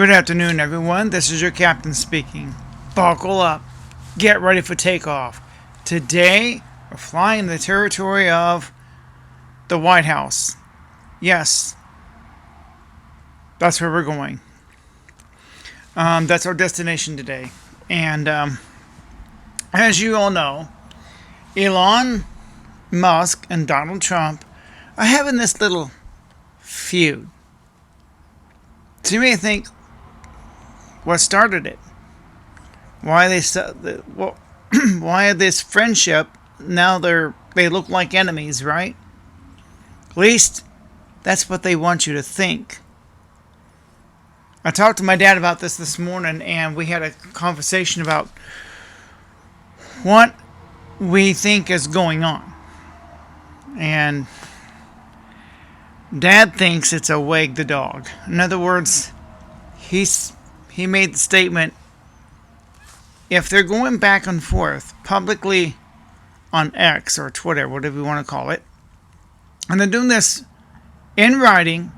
Good afternoon, everyone. This is your captain speaking. Buckle up. Get ready for takeoff. Today, we're flying in the territory of the White House. Yes, that's where we're going. That's our destination today. And as you all know, Elon Musk and Donald Trump are having this little feud. So you may think, what started it? Why this friendship? Now they look like enemies, right? At least that's what they want you to think. I talked to my dad about this morning, and we had a conversation about what we think is going on. And Dad thinks it's a wag the dog. In other words, he made the statement, if they're going back and forth publicly on X or Twitter, whatever you want to call it, and they're doing this in writing,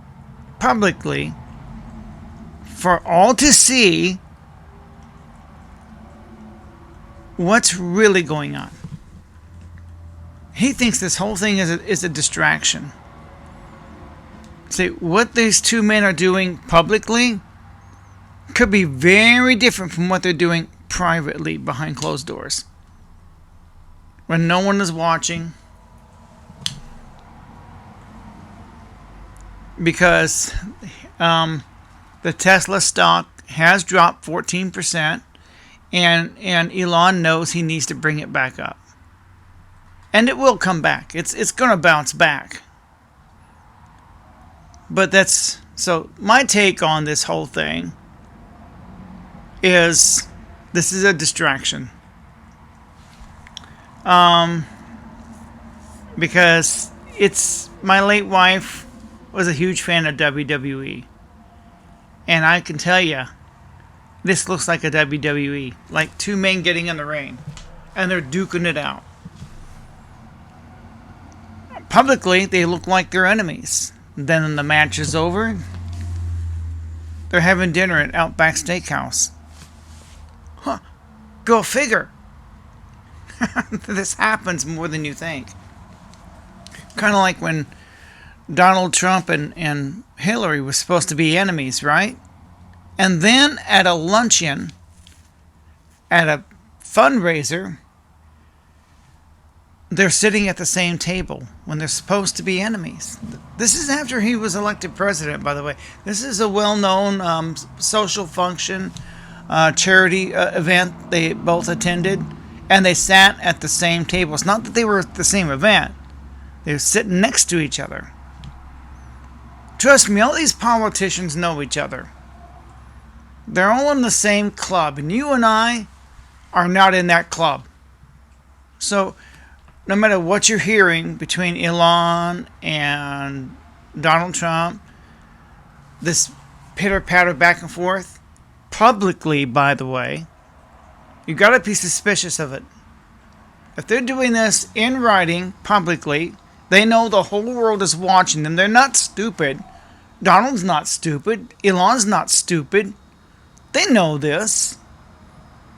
publicly, for all to see what's really going on. He thinks this whole thing is a distraction. See, what these two men are doing publicly could be very different from what they're doing privately behind closed doors, when no one is watching, because the Tesla stock has dropped 14%, and Elon knows he needs to bring it back up, and it will come back. It's going to bounce back. But that's so. My take on this whole thing is this is a distraction. Because my late wife was a huge fan of WWE. And I can tell you, this looks like a WWE. Like two men getting in the ring. And they're duking it out. Publicly, they look like they're enemies. Then when the match is over, they're having dinner at Outback Steakhouse. Huh. Go figure. This happens more than you think. Kind of like when Donald Trump and Hillary were supposed to be enemies, right? And then at a luncheon, at a fundraiser, they're sitting at the same table when they're supposed to be enemies. This is after he was elected president, by the way. This is a well-known social function, charity event they both attended, and they sat at the same table. It's not that they were at the same event. They were sitting next to each other. Trust me, all these politicians know each other. They're all in the same club, and you and I are not in that club. So no matter what you're hearing between Elon and Donald Trump, this pitter-patter back and forth, publicly, by the way, you got to be suspicious of it. If they're doing this in writing, publicly, they know the whole world is watching them. They're not stupid. Donald's not stupid. Elon's not stupid. They know this.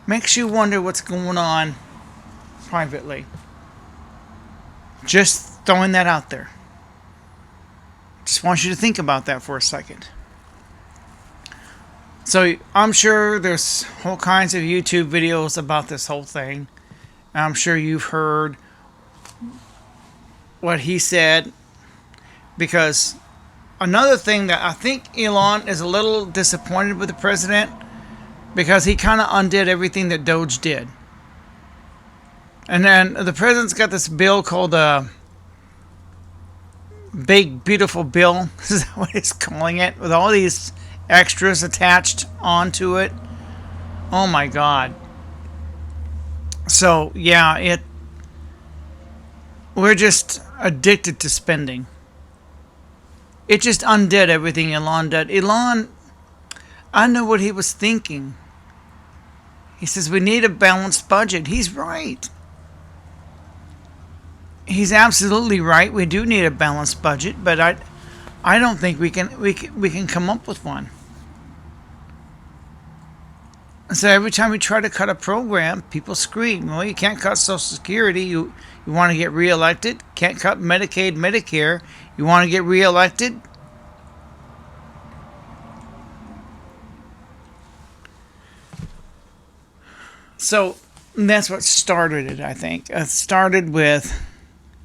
Makes you wonder what's going on privately. Just throwing that out there. Just want you to think about that for a second. So I'm sure there's all kinds of YouTube videos about this whole thing. I'm sure you've heard what he said. Because another thing that I think Elon is a little disappointed with the president, because he kind of undid everything that Doge did. And then the president's got this bill called the Big Beautiful Bill. Is that what he's calling it? With all these extras attached onto it. Oh my God. So, yeah, we're just addicted to spending. It just undid everything Elon did. Elon, I know what he was thinking. He says we need a balanced budget. He's right. He's absolutely right. We do need a balanced budget, but I don't think we can come up with one. So every time we try to cut a program, people scream, well, you can't cut Social Security. You want to get reelected? Can't cut Medicaid, Medicare. You want to get reelected? So that's what started it, I think. It started with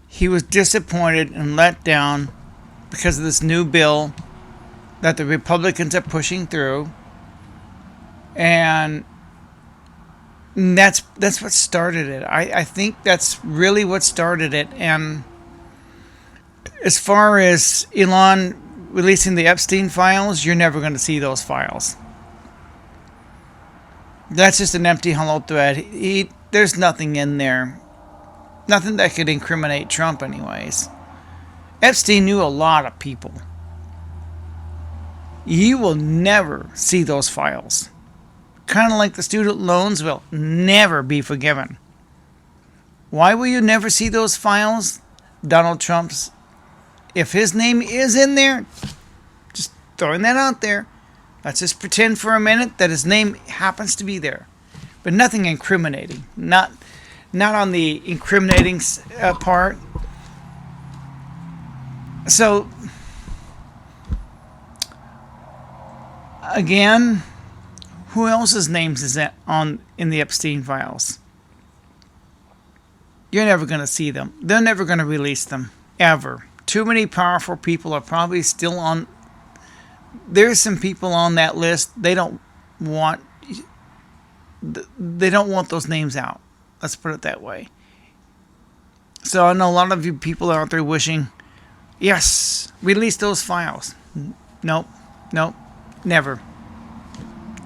he was disappointed and let down because of this new bill that the Republicans are pushing through. And that's what started it. I think that's really what started it. And as far as Elon releasing the Epstein files, you're never going to see those files. That's just an empty, hollow thread. There's nothing in there. Nothing that could incriminate Trump, anyways. Epstein knew a lot of people. You will never see those files. Kind of like the student loans will never be forgiven. Why will you never see those files? Donald Trump's, if his name is in there, just throwing that out there. Let's just pretend for a minute that his name happens to be there. But nothing incriminating. Not on the incriminating part. So, again, who else's names is that in the Epstein files? You're never going to see them. They're never going to release them. Ever. Too many powerful people are probably still on. There's some people on that list. They don't want those names out. Let's put it that way. So I know a lot of you people out there wishing, yes, release those files. Nope, never.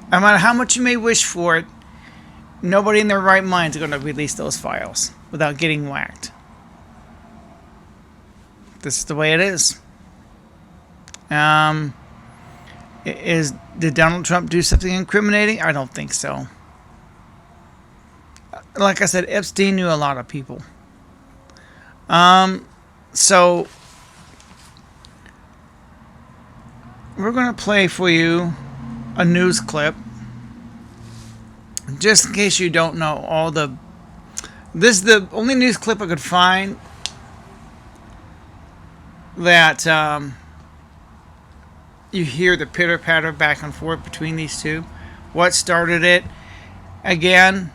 No matter how much you may wish for it, nobody in their right mind is going to release those files without getting whacked. This is the way it is. Did Donald Trump do something incriminating? I don't think so. Like I said, Epstein knew a lot of people. So we're going to play for you a news clip. Just in case you don't know this is the only news clip I could find that you hear the pitter-patter back and forth between these two. What started it? Again,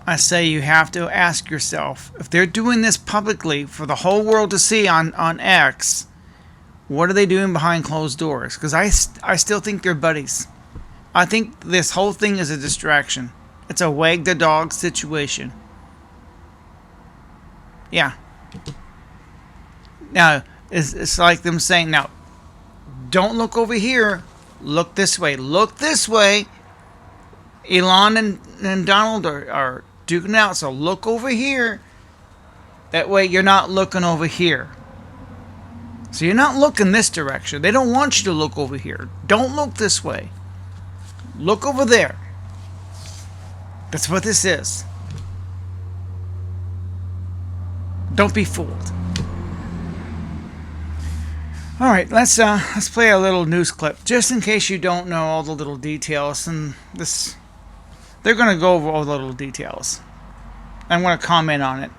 I say you have to ask yourself, if they're doing this publicly for the whole world to see on X, what are they doing behind closed doors? Because I still think they're buddies. I think this whole thing is a distraction. It's a wag the dog situation. Yeah. Now, it's like them saying, now, don't look over here. Look this way. Look this way. Elon and Donald are duking out, so look over here. That way you're not looking over here. So you're not looking this direction. They don't want you to look over here. Don't look this way. Look over there. That's what this is. Don't be fooled. All right, let's play a little news clip, just in case you don't know all the little details. And they're going to go over all the little details. I'm going to comment on it.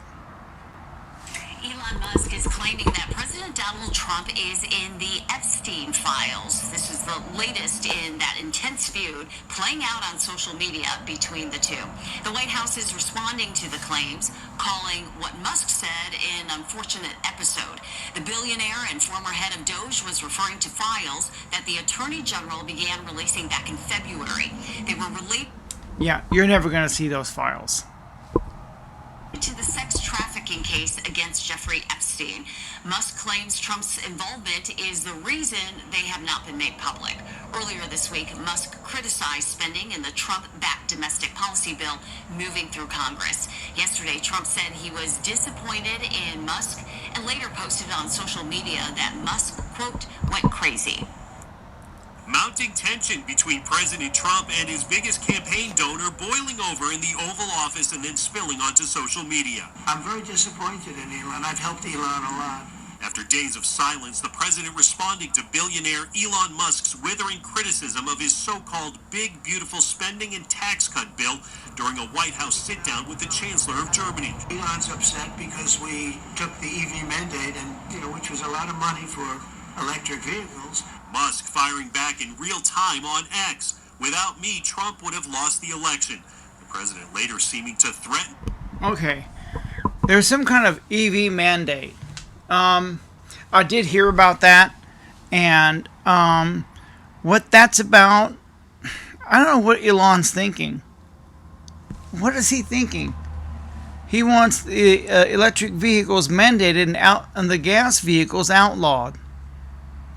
Elon Musk is claiming that President Donald Trump is in the Epstein files. This is the latest in that intense feud playing out on social media between the two. The White House is responding to the claims, calling what Musk said an unfortunate episode. The billionaire and former head of Doge was referring to files that the Attorney General began releasing back in February. They were related. Yeah, you're never going to see those files. To the sex trafficking case against Jeffrey Epstein. Musk claims Trump's involvement is the reason they have not been made public. Earlier this week, Musk criticized spending in the Trump-backed domestic policy bill moving through Congress. Yesterday, Trump said he was disappointed in Musk and later posted on social media that Musk, quote, went crazy. Mounting tension between President Trump and his biggest campaign donor boiling over in the Oval Office and then spilling onto social media. I'm very disappointed in Elon. I've helped Elon a lot. After days of silence, the president responding to billionaire Elon Musk's withering criticism of his so-called big, beautiful spending and tax cut bill during a White House sit-down with the Chancellor of Germany. Elon's upset because we took the EV mandate, and which was a lot of money for electric vehicles. Musk firing back in real time on X. Without me, Trump would have lost the election. The president later seeming to threaten. Okay. There's some kind of EV mandate. I did hear about that, and what that's about, I don't know what Elon's thinking. What is he thinking? He wants the electric vehicles mandated and the gas vehicles outlawed.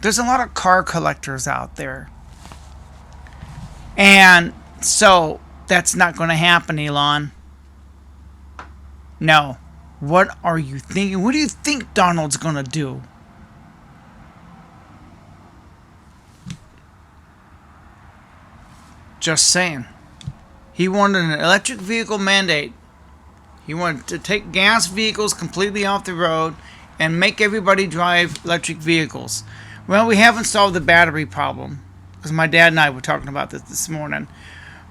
There's a lot of car collectors out there. And so that's not going to happen, Elon. No. What are you thinking? What do you think Donald's going to do? Just saying. He wanted an electric vehicle mandate. He wanted to take gas vehicles completely off the road and make everybody drive electric vehicles. Well, we haven't solved the battery problem, because my dad and I were talking about this morning.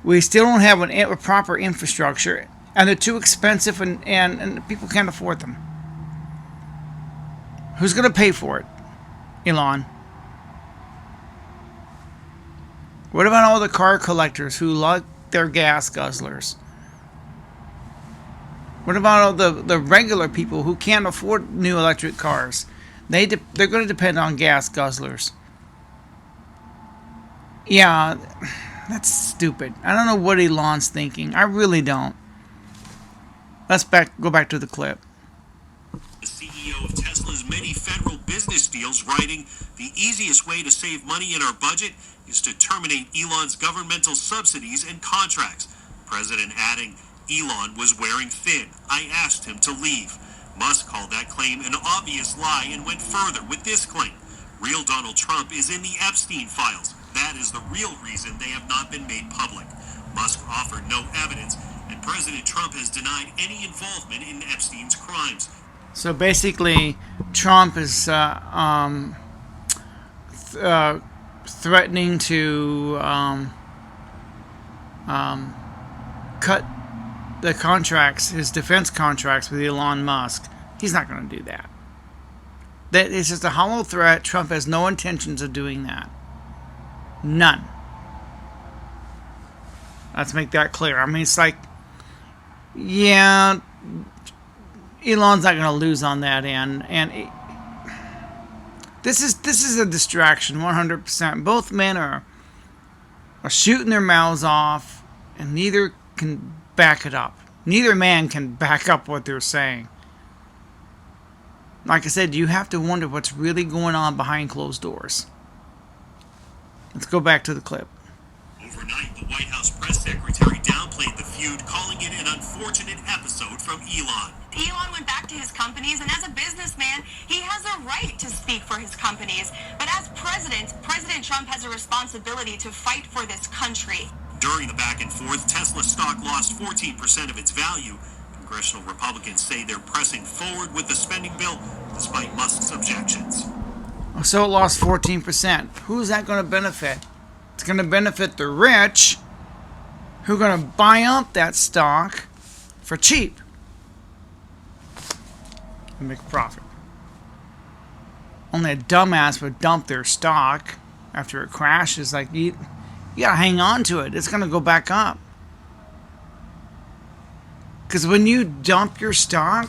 We still don't have a proper infrastructure, and they're too expensive, and people can't afford them. Who's going to pay for it? Elon. What about all the car collectors who like their gas guzzlers? What about all the regular people who can't afford new electric cars? They're going to depend on gas guzzlers. Yeah, that's stupid. I don't know what Elon's thinking. I really don't. Let's go back to the clip. The CEO of Tesla's many federal business deals writing, "The easiest way to save money in our budget is to terminate Elon's governmental subsidies and contracts." The president adding, "Elon was wearing thin. I asked him to leave." Musk called that claim an obvious lie and went further with this claim. Real Donald Trump is in the Epstein files. That is the real reason they have not been made public. Musk offered no evidence, and President Trump has denied any involvement in Epstein's crimes. So basically, Trump is threatening to cut the contracts, his defense contracts with Elon Musk. He's not going to do that. That is just a hollow threat. Trump has no intentions of doing that. None. Let's make that clear. I mean, it's like, yeah, Elon's not going to lose on that end, and this is a distraction, 100%. Both men are shooting their mouths off, and neither can back it up. Neither man can back up what they're saying. Like I said, you have to wonder what's really going on behind closed doors. Let's go back to the clip. Overnight, the White House press secretary downplayed the feud, calling it an unfortunate episode from Elon. Elon went back to his companies, and as a businessman, he has a right to speak for his companies. But as president, President Trump has a responsibility to fight for this country. During the back and forth, Tesla stock lost 14% of its value. Congressional Republicans say they're pressing forward with the spending bill despite Musk's objections. So it lost 14%. Who's that going to benefit? It's going to benefit the rich, who are going to buy up that stock for cheap and make a profit. Only a dumbass would dump their stock after it crashes. Like, you gotta hang on to it. It's going to go back up. Because when you dump your stock,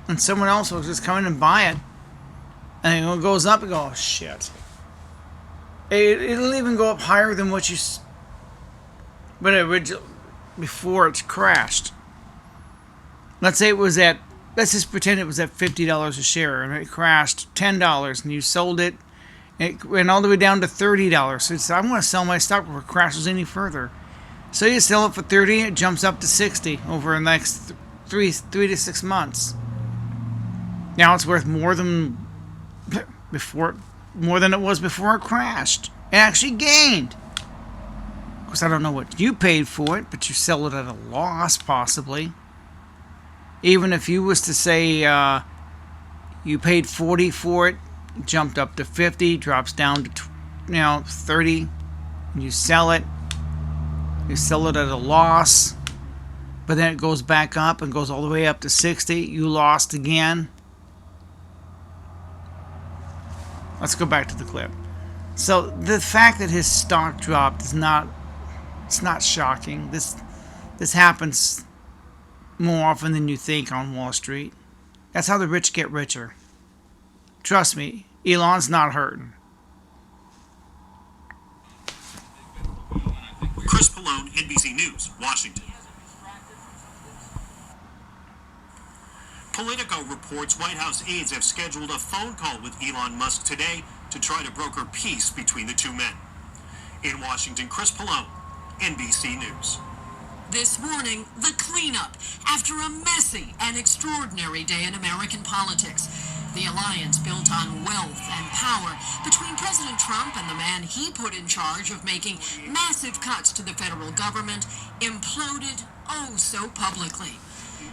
and someone else will just come in and buy it, and it goes up and go, oh shit. It'll even go up higher than what you, but originally, before it's crashed. Let's say it was at, let's just pretend it was at $50 a share, and it crashed $10, and you sold it, it went all the way down to $30. So it's, I'm going to sell my stock before it crashes any further. So you sell it for $30, it jumps up to $60 over the next three to 6 months. Now it's worth more than it was before it crashed. It actually gained. Of course, I don't know what you paid for it, but you sell it at a loss, possibly. Even if you was to say You paid 40 for it, jumped up to 50, drops down to 30. You sell it. You sell it at a loss, but then it goes back up and goes all the way up to 60. You lost again. Let's go back to the clip. So the fact that his stock dropped is not, it's not shocking. This happens more often than you think on Wall Street. That's how the rich get richer. Trust me, Elon's not hurting. Chris Pallone, NBC News, Washington. Politico reports White House aides have scheduled a phone call with Elon Musk today to try to broker peace between the two men. In Washington, Chris Pallone, NBC News. This morning, the cleanup after a messy and extraordinary day in American politics. The alliance built on wealth and power between President Trump and the man he put in charge of making massive cuts to the federal government imploded oh so publicly.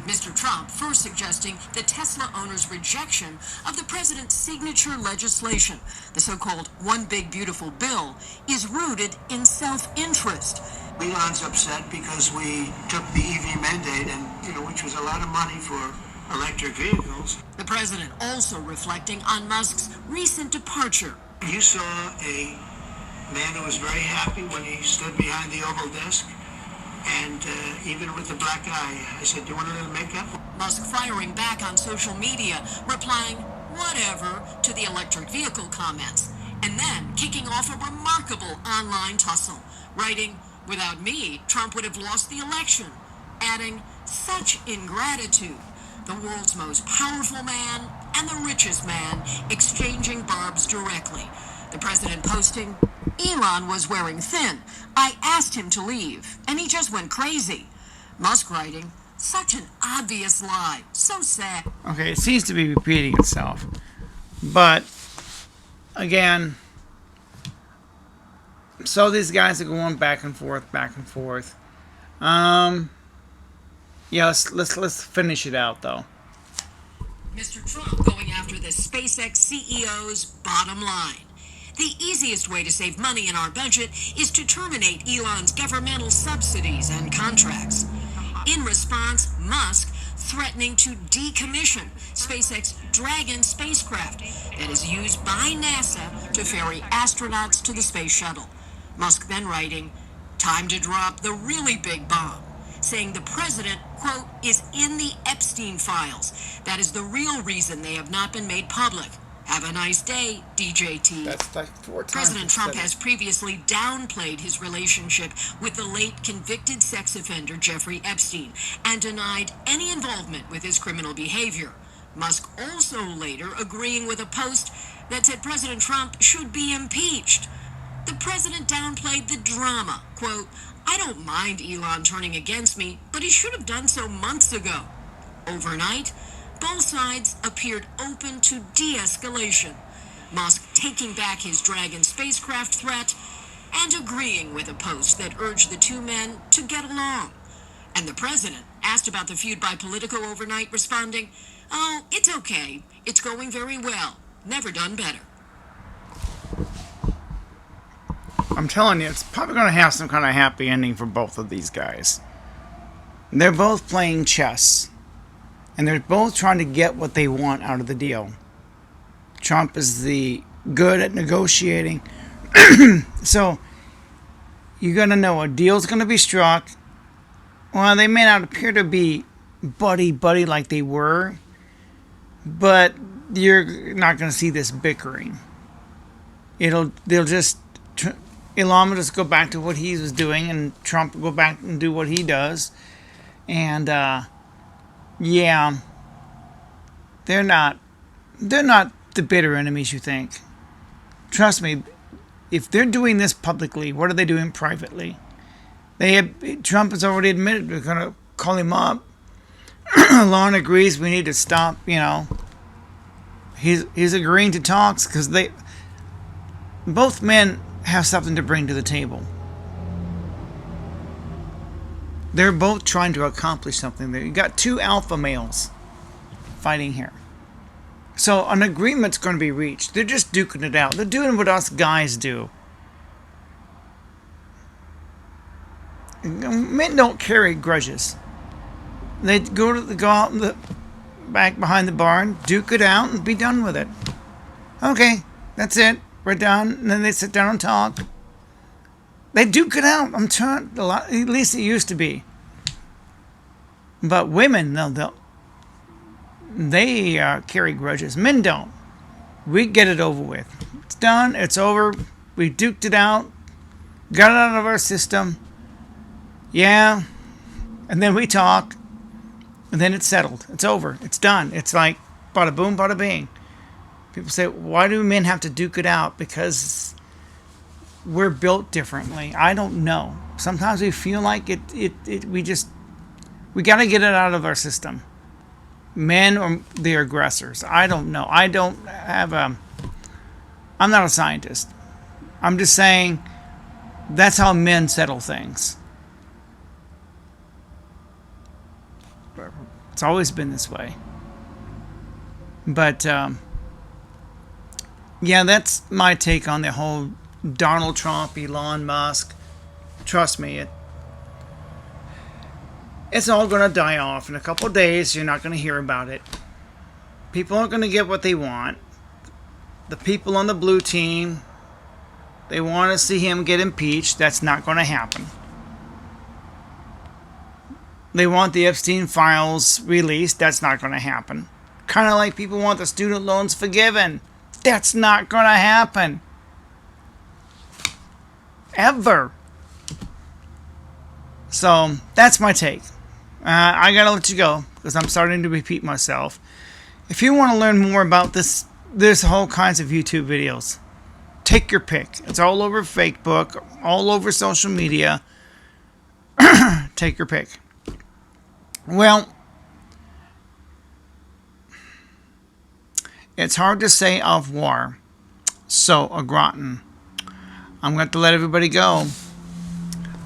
Mr. Trump first suggesting the Tesla owner's rejection of the president's signature legislation, the so-called One Big Beautiful Bill, is rooted in self-interest. Elon's upset because we took the EV mandate, and which was a lot of money for electric vehicles. The president also reflecting on Musk's recent departure. You saw a man who was very happy when he stood behind the Oval Desk, and even with the black eye, I said, "Do you want a little makeup?" Musk firing back on social media, replying whatever to the electric vehicle comments, and then kicking off a remarkable online tussle, writing, "Without me, Trump would have lost the election," adding, "Such ingratitude. The world's most powerful man and the richest man exchanging barbs directly." The president posting, "Elon was wearing thin. I asked him to leave, and he just went crazy." Musk writing, "Such an obvious lie. So sad." Okay, it seems to be repeating itself. But, again, so these guys are going back and forth, back and forth. Yeah, let's finish it out, though. Mr. Trump going after the SpaceX CEO's bottom line. The easiest way to save money in our budget is to terminate Elon's governmental subsidies and contracts. In response, Musk threatening to decommission SpaceX Dragon spacecraft that is used by NASA to ferry astronauts to the space shuttle. Musk then writing, "Time to drop the really big bomb," saying the president, quote, "is in the Epstein files. That is the real reason they have not been made public. Have a nice day, DJT." That's like 4 times. President Trump has previously downplayed his relationship with the late convicted sex offender Jeffrey Epstein and denied any involvement with his criminal behavior. Musk also later agreeing with a post that said President Trump should be impeached. The president downplayed the drama, quote, "I don't mind Elon turning against me, but he should have done so months ago." Overnight, both sides appeared open to de-escalation. Musk taking back his Dragon spacecraft threat and agreeing with a post that urged the two men to get along. And the president, asked about the feud by Politico overnight, responding, "Oh, it's okay. It's going very well. Never done better." I'm telling you, it's probably going to have some kind of happy ending for both of these guys. They're both playing chess. And they're both trying to get what they want out of the deal. Trump is the good at negotiating. So, you're going to know a deal's going to be struck. Well, they may not appear to be buddy-buddy like they were. But you're not going to see this bickering. Elon will just go back to what he was doing. And Trump will go back and do what he does. And, yeah, they're not the bitter enemies you think. Trust me, if they're doing this publicly, what are they doing privately? Trump has already admitted we're going to call him up. Elon agrees we need to stop, He's agreeing to talks because both men have something to bring to the table. They're both trying to accomplish something. You got two alpha males fighting here. So an agreement's going to be reached. They're just duking it out. They're doing what us guys do. Men don't carry grudges. They go out in the back behind the barn, duke it out, and be done with it. Okay, that's it. We're done. And then they sit down and talk. They duke it out. I'm trying a lot. At least it used to be. But women, they carry grudges. Men don't. We get it over with. It's done. It's over. We duked it out. Got it out of our system. Yeah. And then we talk. And then it's settled. It's over. It's done. It's like bada boom, bada bing. People say, why do men have to duke it out? Because we're built differently. I don't know. Sometimes we feel like we got to get it out of our system. Men are the aggressors. I don't know. I'm not a scientist. I'm just saying that's how men settle things. It's always been this way. But, yeah, that's my take on the whole Donald Trump, Elon Musk. Trust me, it's all going to die off. In a couple of days, you're not going to hear about it. People aren't going to get what they want. The people on the blue team, they want to see him get impeached. That's not going to happen. They want the Epstein files released. That's not going to happen. Kind of like people want the student loans forgiven. That's not going to happen. Ever. So, that's my take. I got to let you go because I'm starting to repeat myself. If you want to learn more about this, there's whole kinds of YouTube videos. Take your pick. It's all over Facebook, all over social media. Take your pick. Well, it's hard to say au revoir. So, au gratin. I'm going to let everybody go.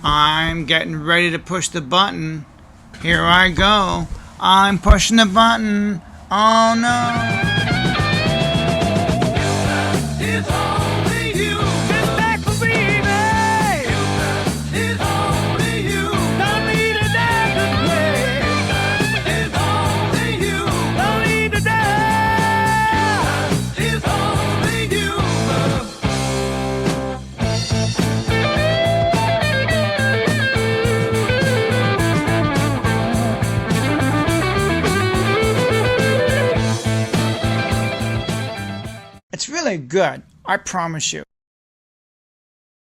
I'm getting ready to push the button. Here I go. I'm pushing the button. Oh no. It's only you. It's back for me, babe. It's only you. Don't need a damn way. It's only you. Don't need a damn. It's only you. It's really good, I promise you.